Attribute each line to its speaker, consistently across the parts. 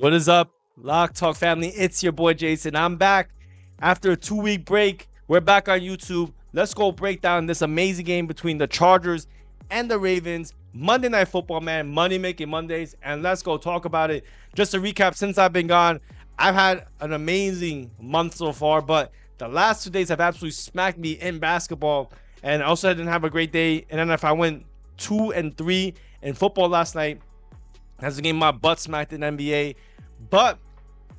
Speaker 1: What is up, Lock Talk family? It's your boy Jason. I'm back after a 2-week break. We're back on YouTube. Let's go break down this amazing game between the Chargers and the Ravens. Monday Night Football, man. Money making Mondays. And let's go talk about it. Just to recap, since I've been gone, I've had an amazing month so far, but the last 2 days have absolutely smacked me in basketball. And also I didn't have a great day. And then if I went 2-3 in football last night, that's the game my butt smacked in NBA. But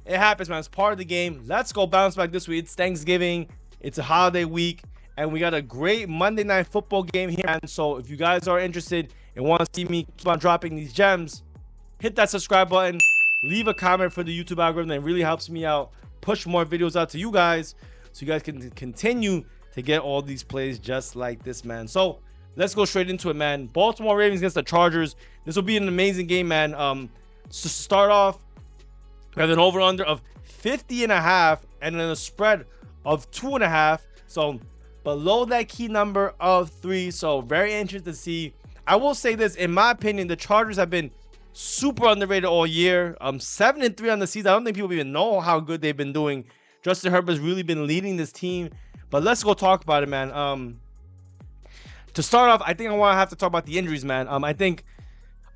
Speaker 1: it happens, man. It's part of the game. Let's go bounce back this week. It's Thanksgiving. It's a holiday week. And we got a great Monday Night Football game here. And so if you guys are interested and want to see me keep on dropping these gems, hit that subscribe button. Leave a comment for the YouTube algorithm. It really helps me out. Push more videos out to you guys so you guys can continue to get all these plays just like this, man. So let's go straight into it, man. Baltimore Ravens against the Chargers. This will be an amazing game, man. To start off, we have an over-under of 50.5 and then a spread of 2.5. So below that key number of 3. So very interested to see. I will say this, in my opinion, the Chargers have been super underrated all year. 7-3 on the season. I don't think people even know how good they've been doing. Justin Herbert's really been leading this team. But let's go talk about it, man. To start off, I think I want to have to talk about the injuries, man. I think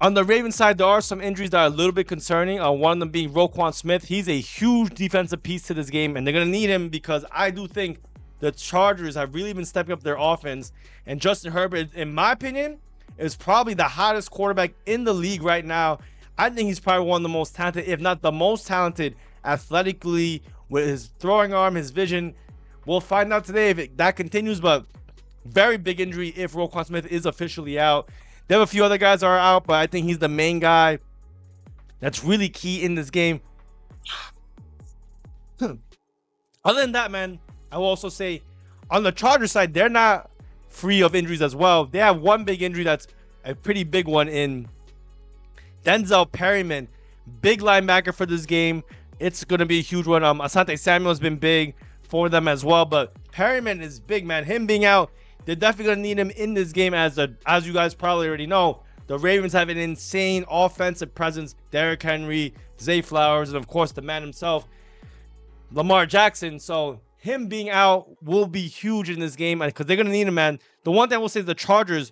Speaker 1: on the Ravens side, there are some injuries that are a little bit concerning. One of them being Roquan Smith. He's a huge defensive piece to this game, and they're going to need him because I do think the Chargers have really been stepping up their offense. And Justin Herbert, in my opinion, is probably the hottest quarterback in the league right now. I think he's probably one of the most talented, if not the most talented, athletically, with his throwing arm, his vision. We'll find out today if that continues, but very big injury if Roquan Smith is officially out. There have a few other guys that are out, but I think he's the main guy that's really key in this game. Other than that, man, I will also say on the Chargers side, they're not free of injuries as well. They have one big injury that's a pretty big one in Denzel Perryman, big linebacker for this game. It's going to be a huge one. Asante Samuel has been big for them as well, but Perryman is big, man. Him being out, they're definitely going to need him in this game. As you guys probably already know, the Ravens have an insane offensive presence. Derrick Henry, Zay Flowers, and of course the man himself, Lamar Jackson. So him being out will be huge in this game because they're going to need him, man. The one thing I will say is the Chargers,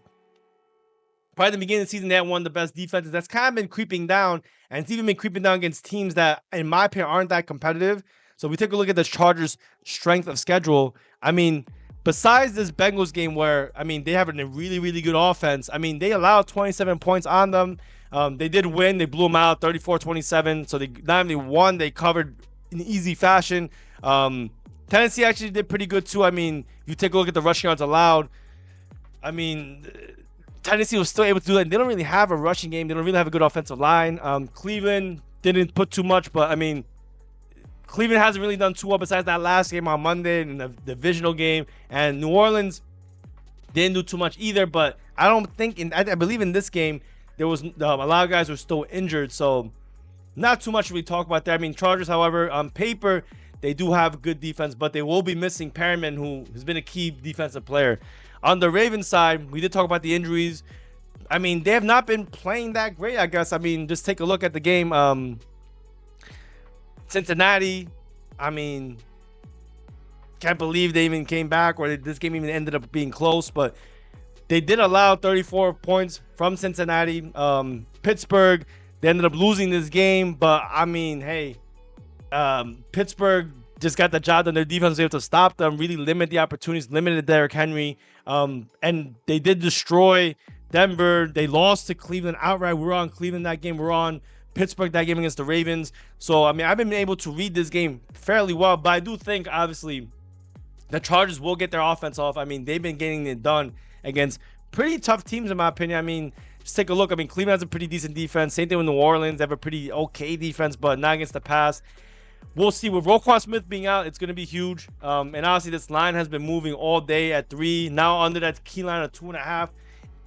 Speaker 1: probably the beginning of the season, they had one of the best defenses. That's kind of been creeping down, and it's even been creeping down against teams that, in my opinion, aren't that competitive. So if we take a look at the Chargers' strength of schedule, I mean, besides this Bengals game where, I mean, they have a really, really good offense. I mean, they allowed 27 points on them. They did win. They blew them out 34-27. So they not only won, they covered in easy fashion. Tennessee actually did pretty good too. I mean, if you take a look at the rushing yards allowed, I mean, Tennessee was still able to do that. They don't really have a rushing game. They don't really have a good offensive line. Cleveland didn't put too much, but I mean, Cleveland hasn't really done too well besides that last game on Monday in the divisional game. And New Orleans didn't do too much either. But I don't think, I believe in this game, there was a lot of guys were still injured. So not too much to really talk about there. I mean, Chargers, however, on paper, they do have good defense, but they will be missing Perriman, who has been a key defensive player. On the Ravens side, we did talk about the injuries. I mean, they have not been playing that great, I guess. I mean, just take a look at the game. Cincinnati, I mean, can't believe they even came back, or this game even ended up being close, but they did allow 34 points from Cincinnati. Pittsburgh, they ended up losing this game, but I mean, hey, Pittsburgh just got the job done. Their defense was able to stop them, really limit the opportunities, limited Derrick Henry, and they did destroy Denver. They lost to Cleveland outright. We were on Cleveland that game. We're on Pittsburgh that game against the Ravens. So, I mean, I've been able to read this game fairly well, but I do think, obviously, the Chargers will get their offense off. I mean, they've been getting it done against pretty tough teams, in my opinion. I mean, just take a look. I mean, Cleveland has a pretty decent defense. Same thing with New Orleans. They have a pretty okay defense, but not against the pass. We'll see. With Roquan Smith being out, it's going to be huge. And honestly, this line has been moving all day at 3. Now under that key line of 2.5.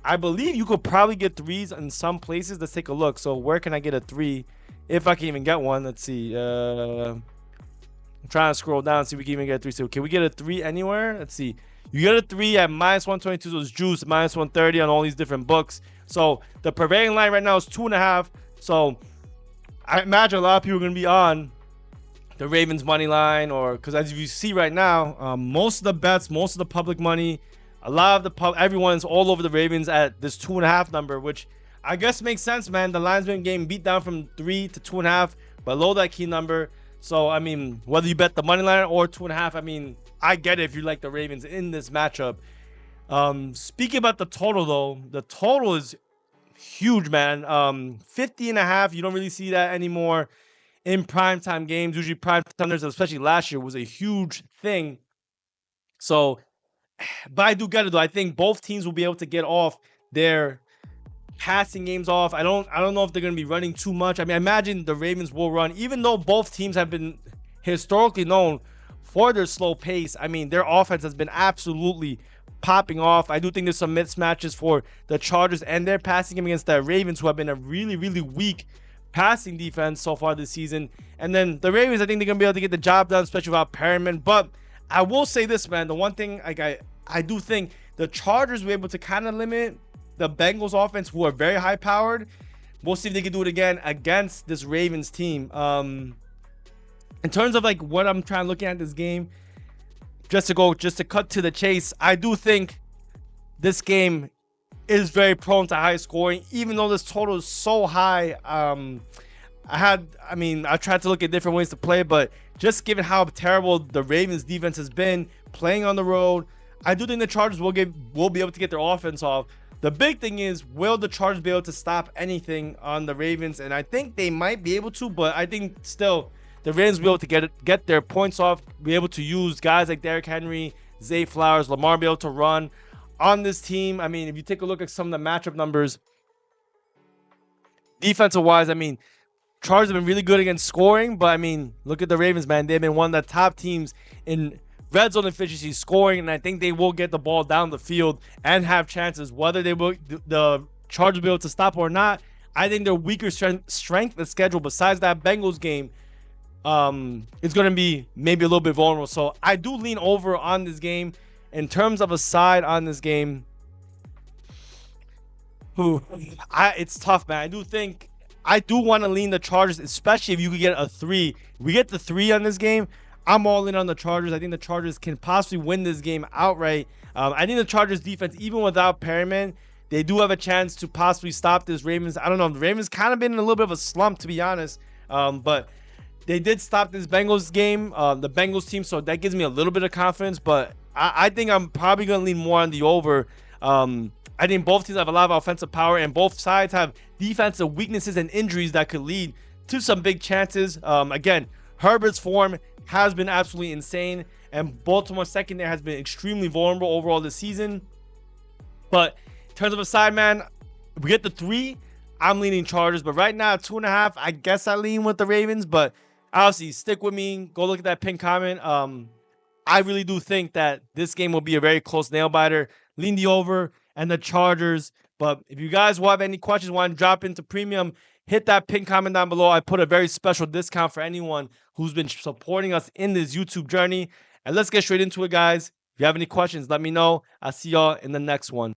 Speaker 1: I believe you could probably get 3s in some places. Let's take a look. So where can I get a 3? If I can even get one. Let's see. I'm trying to scroll down and see if we can even get a 3. So can we get a 3 anywhere? Let's see. You get a 3 at -122. So it's juice. -130 on all these different books. So the prevailing line right now is 2.5. So I imagine a lot of people are going to be on the Ravens money line, or because as you see right now, most of the bets, most of the public money, a lot of everyone's all over the Ravens at this 2.5 number, which I guess makes sense, man. The line's been getting beat down from 3 to 2.5, below that key number. So I mean, whether you bet the money line or 2.5, I mean, I get it if you like the Ravens in this matchup. Speaking about the total though, the total is huge, man. 50.5. You don't really see that anymore in primetime games. Usually primetime, especially last year, was a huge thing. So, but I do get it though. I think both teams will be able to get off their passing games off. I don't know if they're going to be running too much. I mean, I imagine the Ravens will run, even though both teams have been historically known for their slow pace. I mean, their offense has been absolutely popping off. I do think there's some mismatches for the Chargers and their passing game against the Ravens, who have been a really, really weak passing defense so far this season. And then the Ravens, I think they're going to be able to get the job done, especially without Perriman. But I will say this, man. The one thing I do think the Chargers were able to kind of limit the Bengals offense, who are very high powered. We'll see if they can do it again against this Ravens team. In terms of like what I'm trying to look at this game, just to cut to the chase, I do think this game is very prone to high scoring, even though this total is so high. I tried to look at different ways to play, but just given how terrible the Ravens defense has been playing on the road, I do think the Chargers will be able to get their offense off. The big thing is, will the Chargers be able to stop anything on the Ravens? And I think they might be able to, but I think still the Ravens will be able to get their points off, be able to use guys like Derrick Henry, Zay Flowers, Lamar, be able to run on this team. I mean, if you take a look at some of the matchup numbers, defensive wise, I mean, Chargers have been really good against scoring, but I mean, look at the Ravens, man. They've been one of the top teams in red zone efficiency scoring, and I think they will get the ball down the field and have chances. Whether the Chargers will be able to stop or not, I think their weaker strength of schedule, besides that Bengals game, is going to be maybe a little bit vulnerable. So I do lean over on this game. In terms of a side on this game, it's tough, man. I do want to lean the Chargers, especially if you could get a 3. If we get the 3 on this game, I'm all in on the Chargers. I think the Chargers can possibly win this game outright. I think the Chargers defense, even without Perriman, they do have a chance to possibly stop this Ravens. I don't know. The Ravens kind of been in a little bit of a slump, to be honest. But they did stop this Bengals game, the Bengals team. So that gives me a little bit of confidence. But I think I'm probably going to lean more on the over. I think both teams have a lot of offensive power, and both sides have defensive weaknesses and injuries that could lead to some big chances. Again, Herbert's form has been absolutely insane, and Baltimore's secondary has been extremely vulnerable overall this season. But in terms of a side, man, if we get the 3, I'm leaning Chargers. But right now, 2.5, I guess I lean with the Ravens. But obviously, stick with me. Go look at that pinned comment. I really do think that this game will be a very close nail biter. Lean the over and the Chargers. But if you guys will have any questions, want to drop into premium, hit that pinned comment down below. I put a very special discount for anyone who's been supporting us in this YouTube journey. And let's get straight into it, guys. If you have any questions, let me know. I'll see y'all in the next one.